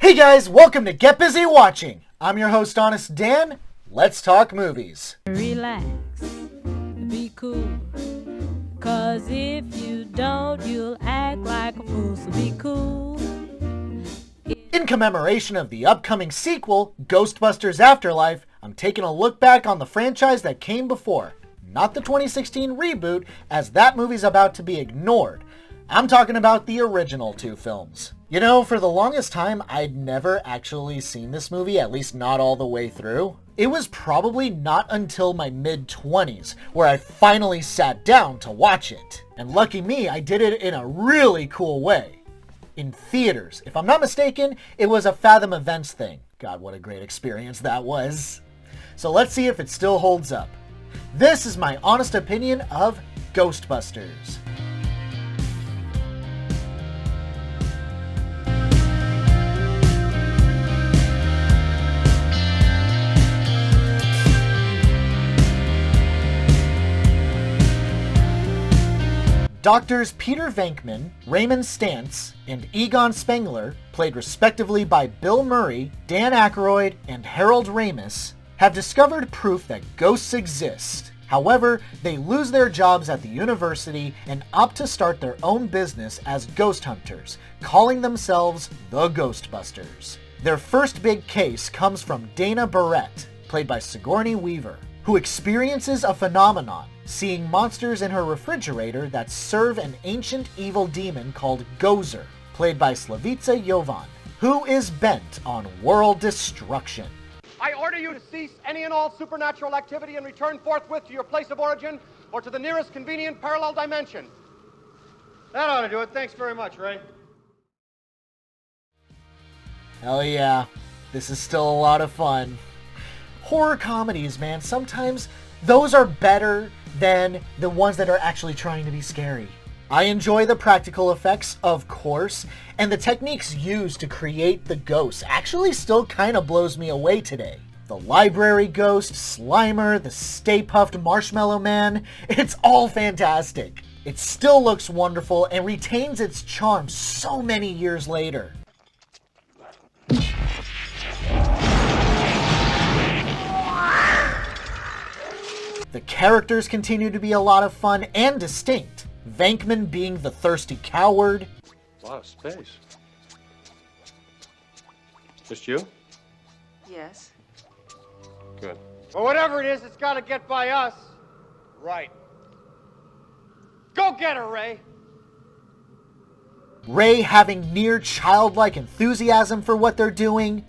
Hey guys, welcome to Get Busy Watching. I'm your host, Honest Dan. Let's talk movies. Relax, be cool, cause if you don't, you'll act like a fool, so be cool. In commemoration of the upcoming sequel, Ghostbusters Afterlife, I'm taking a look back on the franchise that came before. Not the 2016 reboot, as that movie's about to be ignored. I'm talking about the original two films. You know, for the longest time, I'd never actually seen this movie, at least not all the way through. It was probably not until my mid-20s where I finally sat down to watch it. And lucky me, I did it in a really cool way. In theaters. If I'm not mistaken, it was a Fathom Events thing. God, what a great experience that was. So let's see if it still holds up. This is my honest opinion of Ghostbusters. Doctors Peter Venkman, Raymond Stantz, and Egon Spengler, played respectively by Bill Murray, Dan Aykroyd, and Harold Ramis, have discovered proof that ghosts exist. However, they lose their jobs at the university and opt to start their own business as ghost hunters, calling themselves the Ghostbusters. Their first big case comes from Dana Barrett, played by Sigourney Weaver, who experiences a phenomenon, seeing monsters in her refrigerator that serve an ancient evil demon called Gozer, played by Slavica Jovan, who is bent on world destruction. I order you to cease any and all supernatural activity and return forthwith to your place of origin or to the nearest convenient parallel dimension. That ought to do it. Thanks very much, Ray. Hell yeah, this is still a lot of fun. Horror comedies, man, sometimes those are better than the ones that are actually trying to be scary. I enjoy the practical effects, of course, and the techniques used to create the ghosts actually still kind of blows me away today. The library ghost, Slimer, the Stay Puft Marshmallow Man, it's all fantastic. It still looks wonderful and retains its charm so many years later. The characters continue to be a lot of fun and distinct. Venkman being the thirsty coward. A lot of space. Just you? Yes. Good. Well, whatever it is, it's got to get by us. Right. Go get her, Ray. Ray having near childlike enthusiasm for what they're doing.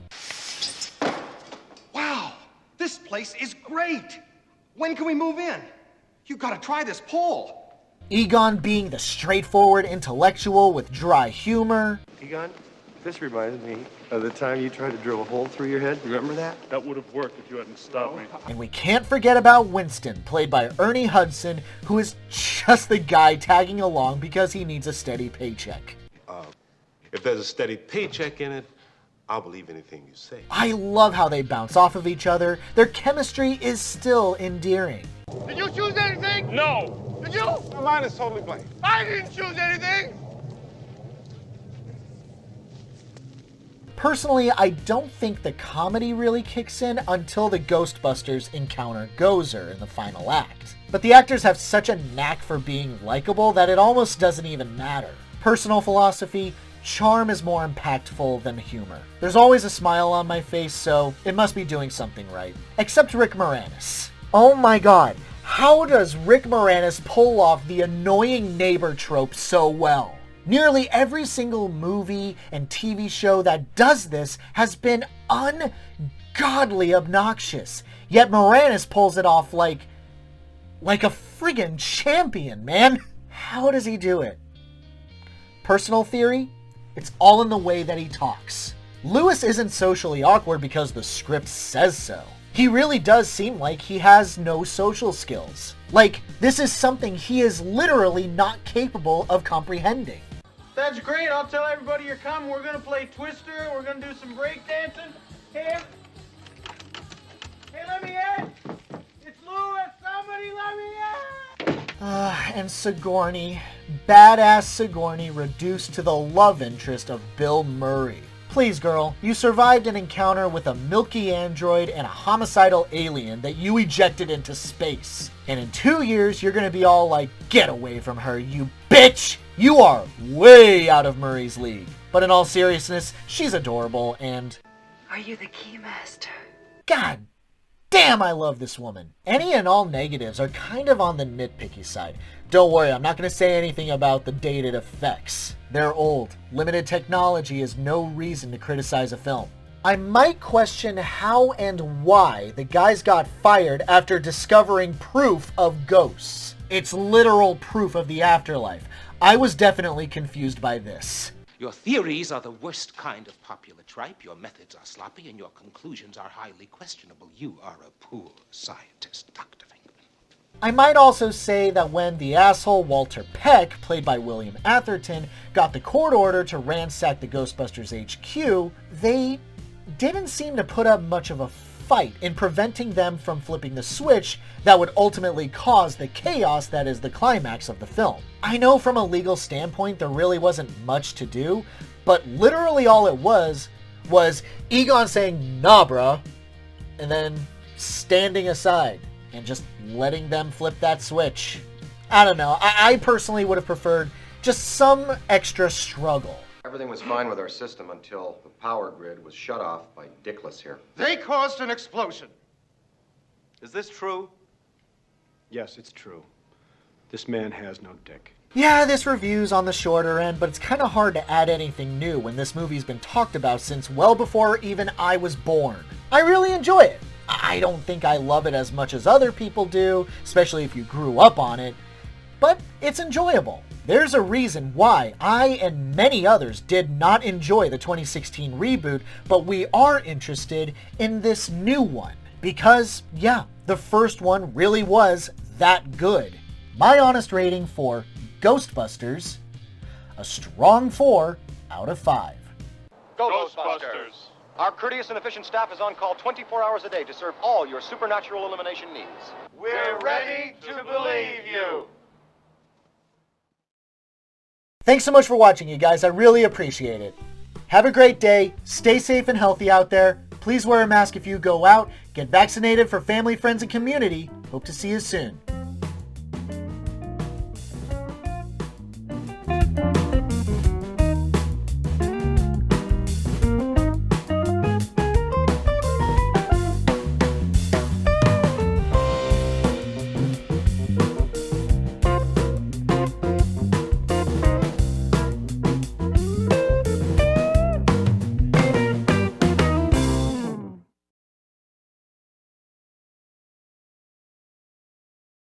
Wow, this place is great. When can we move in? You gotta try this pole. Egon being the straightforward intellectual with dry humor. Egon, this reminds me of the time you tried to drill a hole through your head. Remember that? That would have worked if you hadn't stopped me. And we can't forget about Winston, played by Ernie Hudson, who is just the guy tagging along because he needs a steady paycheck. If there's a steady paycheck in it, I'll believe anything you say. I love how they bounce off of each other. Their chemistry is still endearing. Did you choose anything? No! Did you? Mine is totally blank. I didn't choose anything. Personally, I don't think the comedy really kicks in until the Ghostbusters encounter Gozer in the final act. But the actors have such a knack for being likable that it almost doesn't even matter. Personal philosophy, charm is more impactful than humor. There's always a smile on my face, so it must be doing something right. Except Rick Moranis. Oh my god, how does Rick Moranis pull off the annoying neighbor trope so well? Nearly every single movie and TV show that does this has been ungodly obnoxious. Yet Moranis pulls it off like a friggin' champion, man. How does he do it? Personal theory? It's all in the way that he talks. Lewis isn't socially awkward because the script says so. He really does seem like he has no social skills. Like, this is something he is literally not capable of comprehending. That's great. I'll tell everybody you're coming. We're going to play Twister. We're going to do some break dancing. Hey, let me in. It's Lewis. Somebody let me in. And Sigourney, badass Sigourney reduced to the love interest of Bill Murray, Please, girl, you survived an encounter with a milky android and a homicidal alien that you ejected into space. And in 2 years, you're gonna be all like, get away from her, you bitch! You are way out of Murray's league. But in all seriousness, she's adorable and... Are you the Keymaster? God damn, I love this woman. Any and all negatives are kind of on the nitpicky side. Don't worry, I'm not going to say anything about the dated effects. They're old. Limited technology is no reason to criticize a film. I might question how and why the guys got fired after discovering proof of ghosts. It's literal proof of the afterlife. I was definitely confused by this. Your theories are the worst kind of popular tripe, your methods are sloppy, and your conclusions are highly questionable. You are a poor scientist, Dr. Venkman. I might also say that when the asshole Walter Peck, played by William Atherton, got the court order to ransack the Ghostbusters HQ, they didn't seem to put up much of a fight in preventing them from flipping the switch that would ultimately cause the chaos that is the climax of the film. I know from a legal standpoint there really wasn't much to do, but literally all it was Egon saying, nah bruh, and then standing aside and just letting them flip that switch. I don't know, I personally would have preferred just some extra struggle. Everything was fine with our system until the power grid was shut off by Dickless here. They caused an explosion. Is this true? Yes, it's true. This man has no dick. Yeah, this review's on the shorter end, but it's kind of hard to add anything new when this movie's been talked about since well before even I was born. I really enjoy it. I don't think I love it as much as other people do, especially if you grew up on it, but it's enjoyable. There's a reason why I and many others did not enjoy the 2016 reboot, but we are interested in this new one. Because, yeah, the first one really was that good. My honest rating for Ghostbusters, a strong 4 out of 5. Go Ghostbusters! Our courteous and efficient staff is on call 24 hours a day to serve all your supernatural elimination needs. We're ready to believe you. Thanks so much for watching, you guys. I really appreciate it. Have a great day. Stay safe and healthy out there. Please wear a mask if you go out. Get vaccinated for family, friends, and community. Hope to see you soon.